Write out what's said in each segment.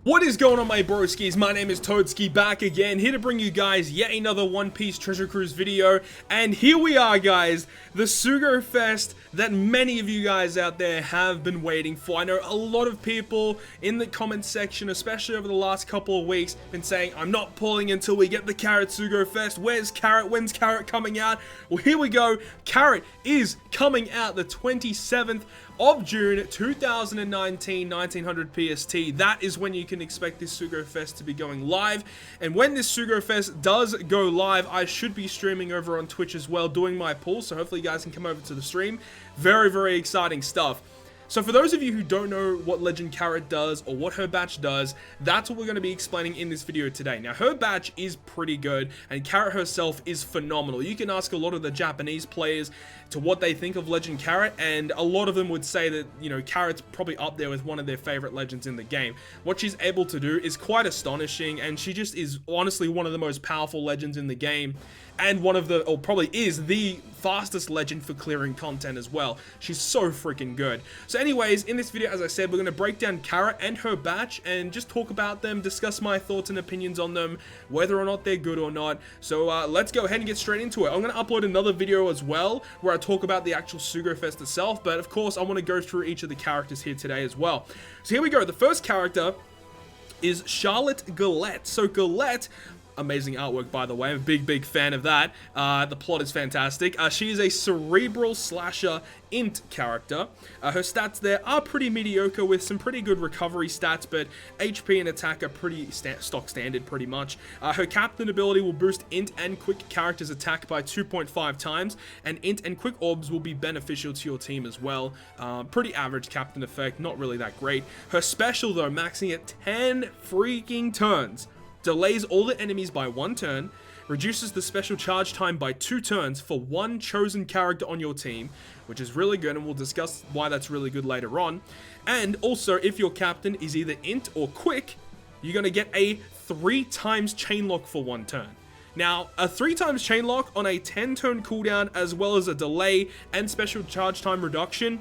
What is going on, my broskiis? My name is Toadskii, back again, here to bring you guys yet another One Piece Treasure Cruise video. And here we are, guys, the Sugo Fest that many of you guys out there have been waiting for. I know a lot of people in the comment section, especially over the last couple of weeks, been saying, I'm not pulling until we get the Carrot Sugo Fest. Where's Carrot? When's Carrot coming out? Well, here we go. Carrot is coming out the 27th of June 2019, 1900 PST. That is when you can expect this Sugo Fest to be going live. And when this Sugo Fest does go live, I should be streaming over on Twitch as well, doing my pull, so hopefully you guys can come over to the stream. Very, very exciting stuff. So for those of you who don't know what Legend Carrot does or what her batch does, that's what we're going to be explaining in this video today. Now, her batch is pretty good, and Carrot herself is phenomenal. You can ask a lot of the Japanese players to what they think of Legend Carrot, and a lot of them would say that, you know, Carrot's probably up there with one of their favorite legends in the game. What she's able to do is quite astonishing, and she just is honestly one of the most powerful legends in the game, and one of the, or probably is the fastest legend for clearing content as well. She's so freaking good. So anyways, in this video, as I said, we're going to break down Carrot and her batch and just talk about them, discuss my thoughts and opinions on them, whether or not they're good or not. So let's go ahead and get straight into it. I'm going to upload another video as well where I talk about the actual Sugo Fest itself, but of course I want to go through each of the characters here today as well. So here we go. The first character is Charlotte Galette. So Galette, amazing artwork, by the way. I'm a big fan of that. The plot is fantastic. She is a cerebral slasher int character. Her stats there are pretty mediocre with some pretty good recovery stats, but HP and attack are pretty stock standard pretty much. Her captain ability will boost int and quick characters attack by 2.5 times, and int and quick orbs will be beneficial to your team as well. Pretty average captain effect, not really that great. Her special though, maxing at 10 freaking turns. Delays all the enemies by 1 turn, reduces the special charge time by 2 turns for one chosen character on your team, which is really good, and we'll discuss why that's really good later on. And also, if your captain is either int or quick, you're going to get a 3 times chain lock for 1 turn. Now, a 3 times chain lock on a 10 turn cooldown, as well as a delay and special charge time reduction,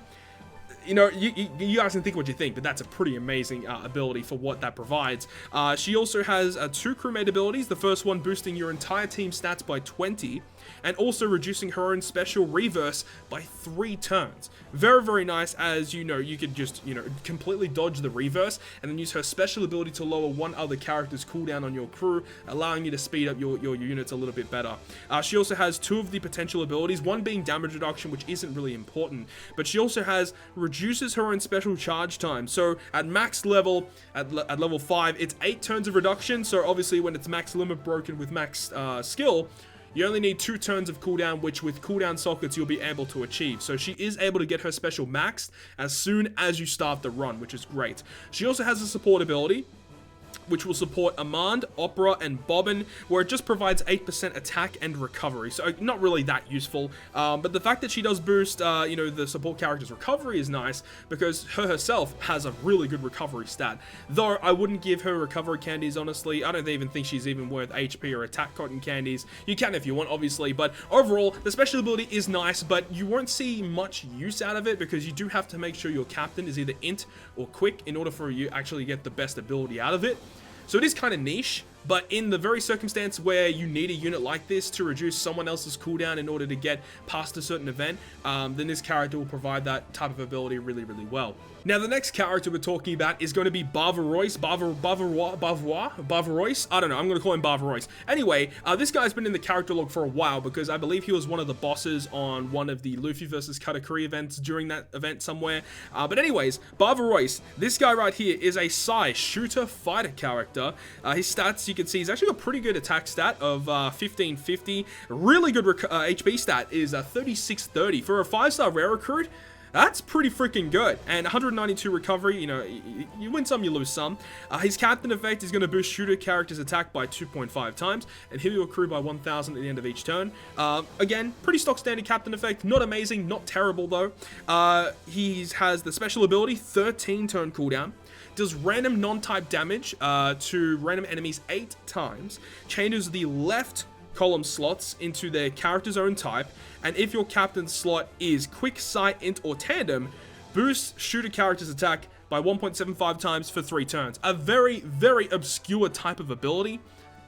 you know, you guys can think what you think, but that's a pretty amazing ability for what that provides. She also has 2 crewmate abilities. The first one boosting your entire team stats by 20, and also reducing her own special reverse by 3 turns. Very, very nice, as you know, you could just, you know, completely dodge the reverse, and then use her special ability to lower one other character's cooldown on your crew, allowing you to speed up your units a little bit better. She also has 2 of the potential abilities, one being damage reduction, which isn't really important, but she also has reduces her own special charge time. So at max level, at level 5, it's 8 turns of reduction. So obviously when it's max limit broken with max skill, you only need 2 turns of cooldown, which with cooldown sockets you'll be able to achieve. So she is able to get her special maxed as soon as you start the run, which is great. She also has a support ability, which will support Amand, Opera, and Bobbin, where it just provides 8% attack and recovery. So not really that useful, but the fact that she does boost, you know, the support character's recovery is nice, because her herself has a really good recovery stat. Though I wouldn't give her recovery candies, honestly. I don't even think she's even worth HP or attack cotton candies. You can if you want, obviously, but overall, the special ability is nice, but you won't see much use out of it, because you do have to make sure your captain is either int or quick in order for you actually get the best ability out of it. So it is kind of niche, but in the very circumstance where you need a unit like this to reduce someone else's cooldown in order to get past a certain event, then this character will provide that type of ability really, really well. Now, the next character we're talking about is going to be Bhava Royce. Bhava Royce? I don't know. I'm going to call him Barber Royce. Anyway, this guy's been in the character log for a while, because I believe he was one of the bosses on one of the Luffy versus Katakuri events during that event somewhere. But anyways, Bhava Royce, this guy right here is a Sai shooter fighter character. His stats, you can see, he's actually got a pretty good attack stat of 1550. Really good HP stat is 3630. For a 5-star rare recruit, that's pretty freaking good. And 192 recovery, you know, you win some, you lose some. His captain effect is going to boost shooter character's attack by 2.5 times and heal your crew by 1000 at the end of each turn. Again, pretty stock standard captain effect. Not amazing, not terrible though. He has the special ability, 13 turn cooldown. Does random non-type damage to random enemies 8 times. Changes the left column slots into their character's own type, and if your captain's slot is quick, sight, int, or tandem, boosts shooter character's attack by 1.75 times for 3 turns. A very, very obscure type of ability.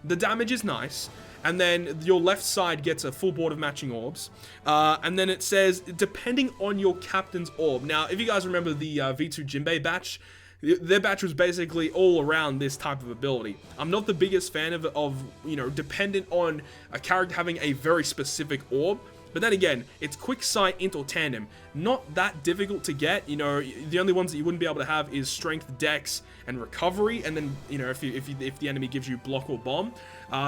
The damage is nice. And then your left side gets a full board of matching orbs. And then it says, depending on your captain's orb. Now, if you guys remember the V2 Jinbei batch, their batch was basically all around this type of ability. I'm not the biggest fan of you know, dependent on a character having a very specific orb. But then again, it's quick sight, int, or tandem. Not that difficult to get. You know, the only ones that you wouldn't be able to have is strength, dex, and recovery. And then, you know, if the enemy gives you block or bomb.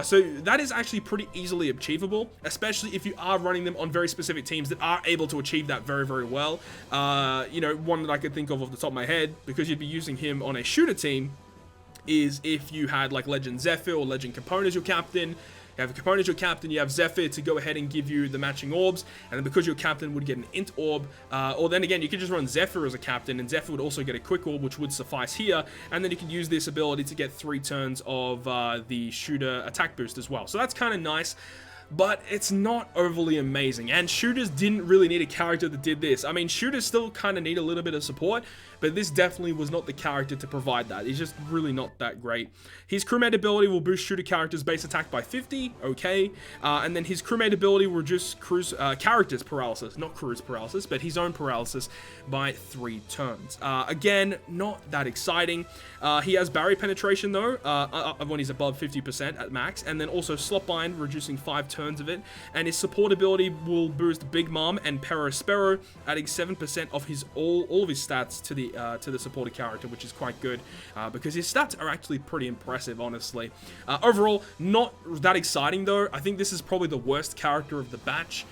So that is actually pretty easily achievable, especially if you are running them on very specific teams that are able to achieve that very, very well. You know, one that I could think of off the top of my head, because you'd be using him on a shooter team, is if you had like Legend Zephyr or Legend Capone as your captain. You have Capone as your captain, you have Zephyr to go ahead and give you the matching orbs, and then because your captain would get an int orb, or then again, you could just run Zephyr as a captain, and Zephyr would also get a quick orb, which would suffice here, and then you can use this ability to get 3 turns of the shooter attack boost as well. So that's kind of nice. But it's not overly amazing, and shooters didn't really need a character that did this. I mean, shooters still kind of need a little bit of support, but this definitely was not the character to provide that. He's just really not that great. His crewmate ability will boost shooter characters' base attack by 50, okay, and then his crewmate ability will reduce characters' paralysis, not crew's paralysis, but his own paralysis by 3 turns. Again, not that exciting. He has barrier penetration though, when he's above 50% at max, and then also slot bind, reducing 5 turns of it, and his support ability will boost Big Mom and Perospero, adding 7% of his all of his stats to the supported character, which is quite good because his stats are actually pretty impressive, honestly. Overall, not that exciting though. I think this is probably the worst character of the batch.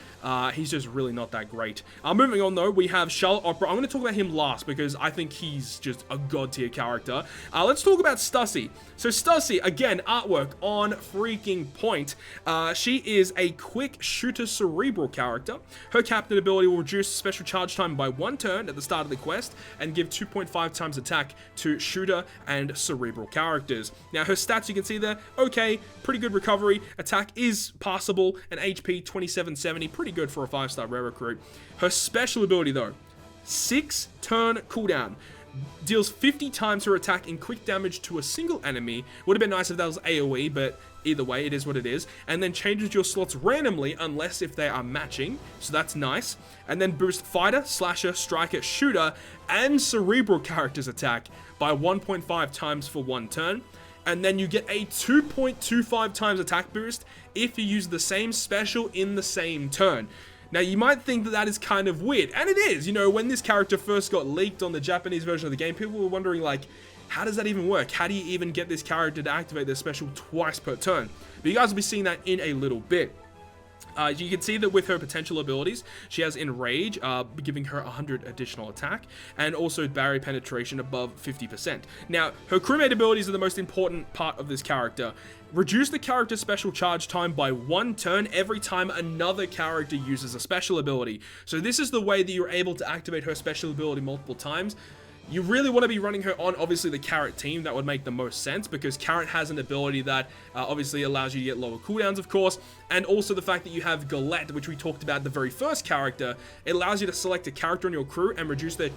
He's just really not that great. Moving on though, we have Charlotte Opera. I'm going to talk about him last because I think he's just a god tier character. Let's talk about Stussy. So Stussy, again, artwork on freaking point. She is a quick shooter cerebral character. Her captain ability will reduce special charge time by 1 turn at the start of the quest and give 2.5 times attack to shooter and cerebral characters. Now her stats you can see there, okay, pretty good recovery, attack is passable, and HP 2770, pretty good for a 5-star rare recruit. Her special ability though, 6 turn cooldown. Deals 50 times her attack in quick damage to a single enemy. Would have been nice if that was AoE, but either way, it is what it is. And then changes your slots randomly unless if they are matching. So that's nice. And then boost fighter, slasher, striker, shooter, and cerebral characters attack by 1.5 times for 1 turn. And then you get a 2.25 times attack boost if you use the same special in the same turn. Now, you might think that that is kind of weird, and it is. You know, when this character first got leaked on the Japanese version of the game, people were wondering, like, how does that even work? How do you even get this character to activate their special twice per turn? But you guys will be seeing that in a little bit. You can see that with her potential abilities, she has Enrage, giving her 100 additional attack, and also barrier penetration above 50%. Now, her crewmate abilities are the most important part of this character. Reduce the character's special charge time by 1 turn every time another character uses a special ability. So this is the way that you're able to activate her special ability multiple times. You really want to be running her on, obviously, the Carrot team. That would make the most sense, because Carrot has an ability that obviously allows you to get lower cooldowns, of course, and also the fact that you have Galette, which we talked about, the very first character. It allows you to select a character on your crew and reduce their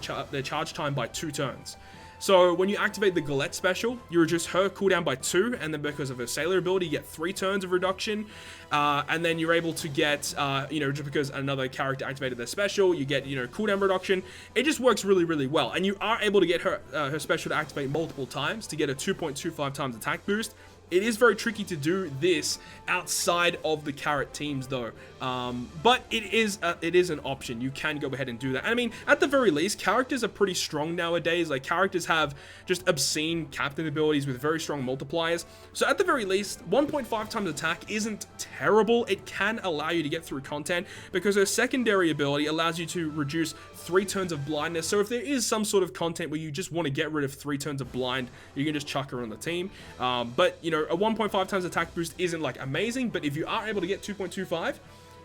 charge time by 2 turns. So when you activate the Galette special, you reduce her cooldown by 2, and then because of her Sailor ability, you get 3 turns of reduction, and then you're able to get, you know, just because another character activated their special, you get, you know, cooldown reduction. It just works really, really well, and you are able to get her, her special to activate multiple times to get a 2.25 times attack boost. It is very tricky to do this outside of the Carrot teams though, but it is an option. You can go ahead and do that. And I mean, at the very least, characters are pretty strong nowadays. Like, characters have just obscene captain abilities with very strong multipliers. So at the very least, 1.5 times attack isn't terrible. It can allow you to get through content, because her secondary ability allows you to reduce 3 turns of blindness. So if there is some sort of content where you just want to get rid of 3 turns of blind, you can just chuck her on the team. But you know, a 1.5 times attack boost isn't like amazing, but if you are able to get 2.25,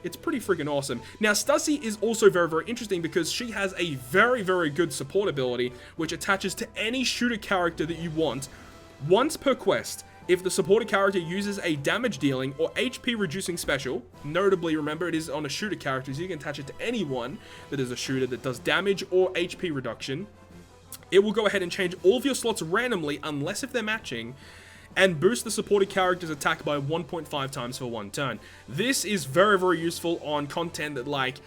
it's pretty freaking awesome. Now, Stussy is also very, very interesting because she has a very, very good support ability, which attaches to any shooter character that you want once per quest. If the supported character uses a damage dealing or HP reducing special, notably remember it is on a shooter character, so you can attach it to anyone that is a shooter that does damage or HP reduction. it will go ahead and change all of your slots randomly, unless if they're matching, and boost the supported character's attack by 1.5 times for 1 turn. This is very, very useful on content that, like,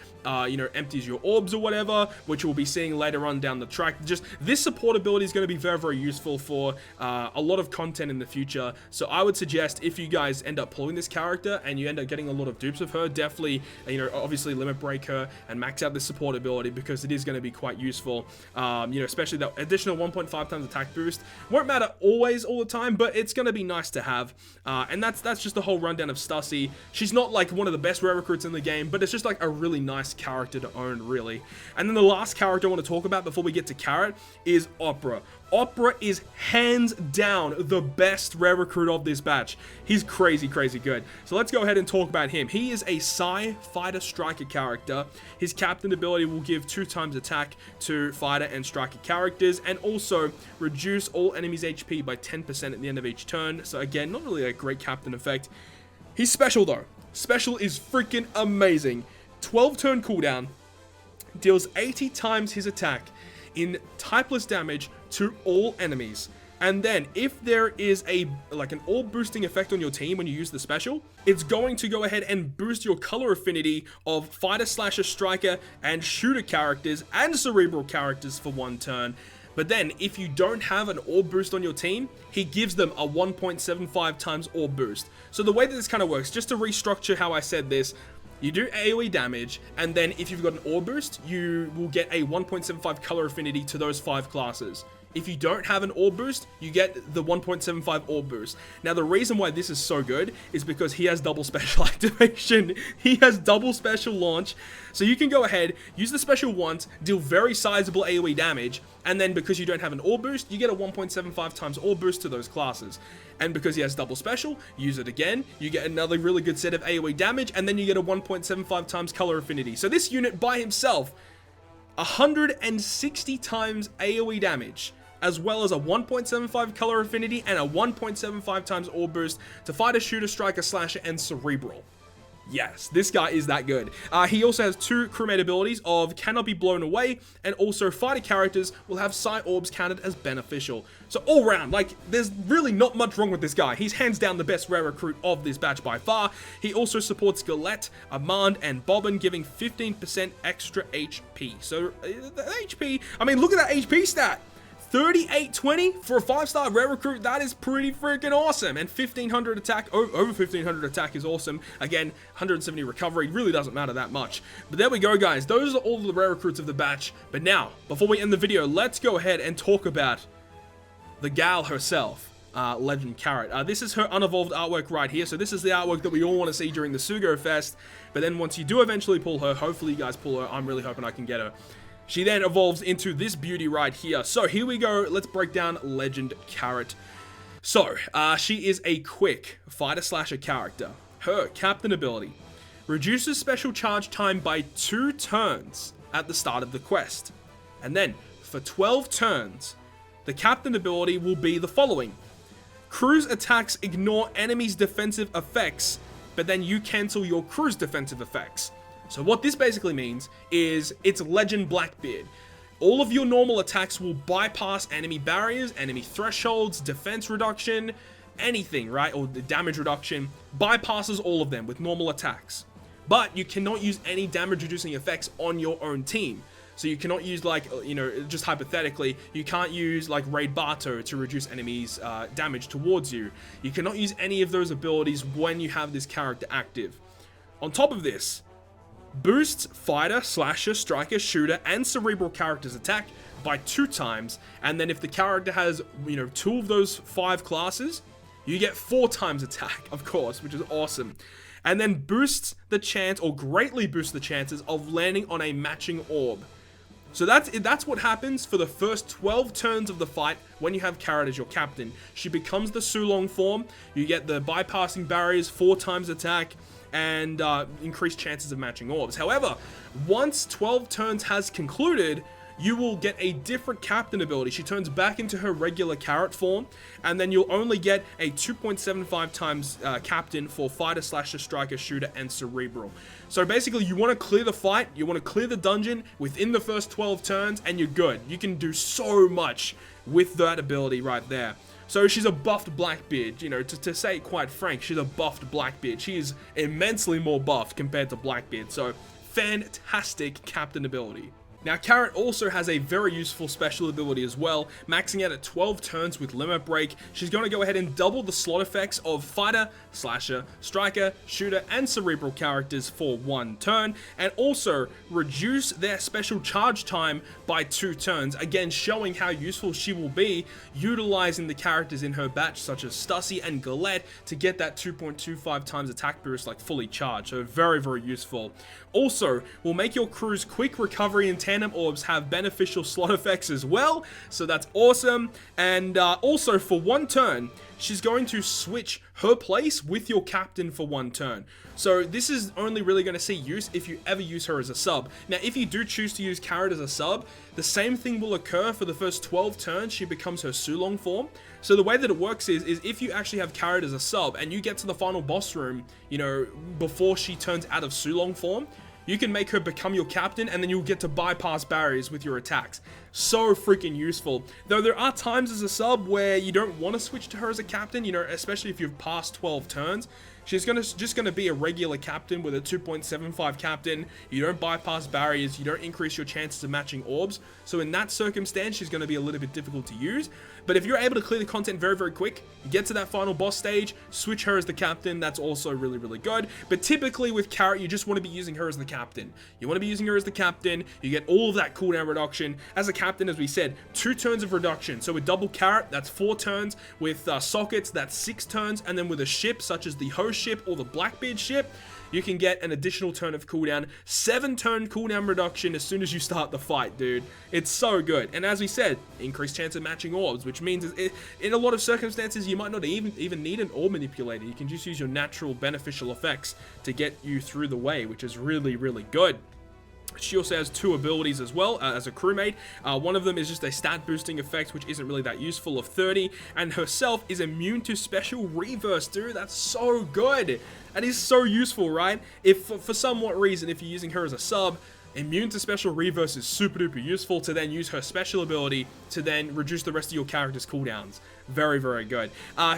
you know, empties your orbs or whatever, which we'll be seeing later on down the track. Just this support ability is going to be very, very useful for a lot of content in the future. So I would suggest, if you guys end up pulling this character and you end up getting a lot of dupes of her, definitely, you know, obviously limit break her and max out this support ability, because it is going to be quite useful. You know, especially that additional 1.5 times attack boost won't matter always all the time, but it's going to be nice to have. And that's just the whole rundown of Stussy. She's not like one of the best rare recruits in the game, but it's just like a really nice character to own, really. And then the last character I want to talk about before we get to Carrot is Opera. Opera is hands down the best rare recruit of this batch. He's crazy, crazy good. So let's go ahead and talk about him. He is a Psi Fighter Striker character. His captain ability will give 2 times attack to Fighter and Striker characters, and also reduce all enemies' HP by 10% at the end of each turn. So again, not really a great captain effect. He's special though. Special is freaking amazing. 12 turn cooldown, deals 80 times his attack in typeless damage to all enemies. And then if there is an orb boosting effect on your team when you use the special, it's going to go ahead and boost your color affinity of Fighter, Slasher, Striker, and Shooter characters and Cerebral characters for 1 turn. But then, if you don't have an orb boost on your team, he gives them a 1.75 times orb boost. So the way that this kind of works, just to restructure how I said this, you do AoE damage, and then if you've got an orb boost, you will get a 1.75 color affinity to those 5 classes. If you don't have an orb boost, you get the 1.75 orb boost. Now, the reason why this is so good is because he has double special activation. He has double special launch. So you can go ahead, use the special once, deal very sizable AoE damage, and then because you don't have an orb boost, you get a 1.75 times orb boost to those classes. And because he has double special, use it again, you get another really good set of AoE damage, and then you get a 1.75 times color affinity. So this unit by himself, 160 times AoE damage, as well as a 1.75 color affinity and a 1.75 times orb boost to Fighter, Shooter, Striker, Slasher, and Cerebral. Yes, this guy is that good. He also has 2 crewmate abilities of Cannot Be Blown Away, and also Fighter characters will have Psi Orbs counted as beneficial. So all round, like, there's really not much wrong with this guy. He's hands down the best rare recruit of this batch by far. He also supports Galette, Amand, and Bobbin, giving 15% extra HP. So, the HP, I mean, look at that HP stat. 3820 for a 5-star rare recruit. That is pretty freaking awesome. And 1500 attack, over 1500 attack is awesome. Again, 170 recovery, really doesn't matter that much. But there we go, guys. Those are all the rare recruits of the batch. But now, before we end the video, let's go ahead and talk about the gal herself, Legend Carrot. This is her unevolved artwork right here. So this is the artwork that we all want to see during the Sugo Fest. But then once you do eventually pull her, hopefully you guys pull her. I'm really hoping I can get her. She then evolves into this beauty right here. So here we go. Let's break down Legend Carrot. So, she is a quick Fighter Slasher character. Her captain ability reduces special charge time by 2 turns at the start of the quest. And then, for 12 turns, the captain ability will be the following. Crew's attacks ignore enemies' defensive effects, but then you cancel your crew's defensive effects. So what this basically means is it's Legend Blackbeard. All of your normal attacks will bypass enemy barriers, enemy thresholds, defense reduction, anything, right? Or the damage reduction, bypasses all of them with normal attacks. But you cannot use any damage reducing effects on your own team. So you cannot use, like, you know, just hypothetically, you can't use like Raid Barto to reduce enemies' damage towards you. You cannot use any of those abilities when you have this character active. On top of this, boosts Fighter, Slasher, Striker, Shooter, and Cerebral characters' attack by 2 times, and then if the character has, you know, 2 of those 5 classes, you get 4 times attack, of course, which is awesome. And then boosts the chance, or greatly boosts the chances, of landing on a matching orb. So that's what happens for the first 12 turns of the fight when you have Carrot as your captain. She becomes the Sulong form, you get the bypassing barriers, 4 times attack, and increased chances of matching orbs. However, once 12 turns has concluded, you will get a different captain ability. She turns back into her regular carrot form, and then you'll only get a 2.75 times captain for fighter, slasher, striker, shooter, and cerebral. So basically, you want to clear the fight, you want to clear the dungeon within the first 12 turns, and you're good. You can do so much with that ability right there. So she's a buffed Blackbeard, you know, to say it quite frank, she's a buffed Blackbeard. She is immensely more buffed compared to Blackbeard, so fantastic captain ability. Now, Carrot also has a very useful special ability as well, maxing out at 12 turns with Limit Break. She's going to go ahead and double the slot effects of Fighter, Slasher, Striker, Shooter, and Cerebral characters for 1 turn, and also reduce their special charge time by 2 turns, again showing how useful she will be utilizing the characters in her batch such as Stussy and Galette to get that 2.25 times attack boost like fully charged, so very, very useful. Also, will make your crew's quick recovery and tandem orbs have beneficial slot effects as well, so that's awesome. And also for 1 turn, she's going to switch her place with your captain for 1 turn. So this is only really going to see use if you ever use her as a sub. Now, if you do choose to use Carrot as a sub, the same thing will occur for the first 12 turns she becomes her Sulong form. So the way that it works is if you actually have Carrot as a sub and you get to the final boss room, you know, before she turns out of Sulong form, you can make her become your captain, and then you'll get to bypass barriers with your attacks. So freaking useful. Though there are times as a sub where you don't want to switch to her as a captain, you know, especially if you've passed 12 turns. She's just gonna be a regular captain with a 2.75 captain. You don't bypass barriers, you don't increase your chances of matching orbs. So in that circumstance, she's gonna be a little bit difficult to use. But if you're able to clear the content very, very quick, get to that final boss stage, switch her as the captain, that's also really, really good. But typically with Carrot, you just want to be using her as the captain. You want to be using her as the captain, you get all of that cooldown reduction. As a captain, as we said, 2 turns of reduction. So with double Carrot, that's 4 turns. With sockets, that's 6 turns. And then with a ship, such as the Host ship or the Blackbeard ship, you can get an additional turn of cooldown, 7 turn cooldown reduction as soon as you start the fight, dude. It's so good. And as we said, increased chance of matching orbs, which means in a lot of circumstances, you might not even need an orb manipulator. You can just use your natural beneficial effects to get you through the way, which is really, really good. She also has 2 abilities as well as a crewmate. One of them is just a stat boosting effect, which isn't really that useful, of 30, and herself is immune to special reverse, dude. That's so good. That is so useful, right? If for somewhat reason, if you're using her as a sub, immune to special reverse is super duper useful to then use her special ability to then reduce the rest of your character's cooldowns. Very, very good.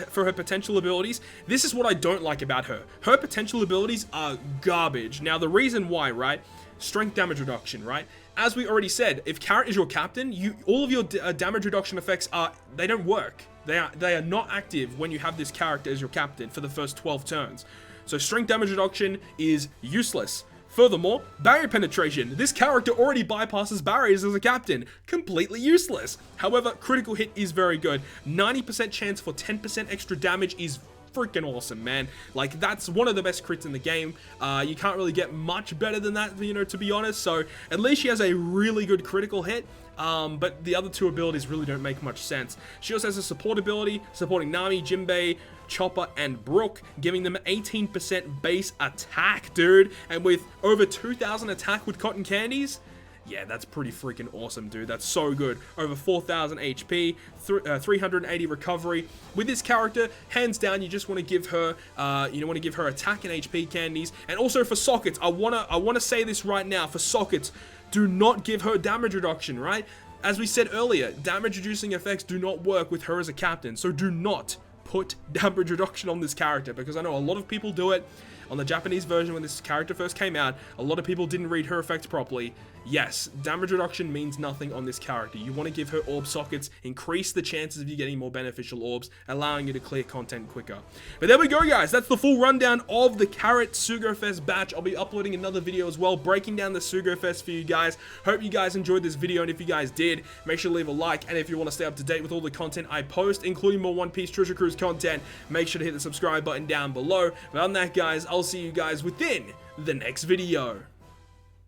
For her potential abilities, this is what I don't like about her. Her potential abilities are garbage. Now, the reason why, right? Strength damage reduction, right? As we already said, if Carrot is your captain, all of your damage reduction effects they don't work. They are not active when you have this character as your captain for the first 12 turns. So strength damage reduction is useless. Furthermore, barrier penetration. This character already bypasses barriers as a captain. Completely useless. However, critical hit is very good. 90% chance for 10% extra damage is freaking awesome, man. Like, that's one of the best crits in the game. You can't really get much better than that, you know, to be honest. So at least she has a really good critical hit. But the other 2 abilities really don't make much sense. She also has a support ability, supporting Nami, Jinbei, Chopper, and Brook, giving them 18% base attack, dude. And with over 2,000 attack with cotton candies, yeah, that's pretty freaking awesome, dude. That's so good. Over 4,000 HP, 380 recovery. With this character, hands down, you just want to give her, attack and HP candies. And also for sockets, I wanna say this right now. For sockets, do not give her damage reduction, right? As we said earlier, damage reducing effects do not work with her as a captain. So do not put damage reduction on this character, because I know a lot of people do it. On the Japanese version, when this character first came out, a lot of people didn't read her effects properly. Yes, damage reduction means nothing on this character. You want to give her orb sockets, increase the chances of you getting more beneficial orbs, allowing you to clear content quicker. But there we go, guys. That's the full rundown of the Carrot Sugofest batch. I'll be uploading another video as well, breaking down the Sugofest for you guys. Hope you guys enjoyed this video, and if you guys did, make sure to leave a like. And if you want to stay up to date with all the content I post, including more One Piece Treasure Cruise content, make sure to hit the subscribe button down below. But other than that, guys, I'll see you guys within the next video.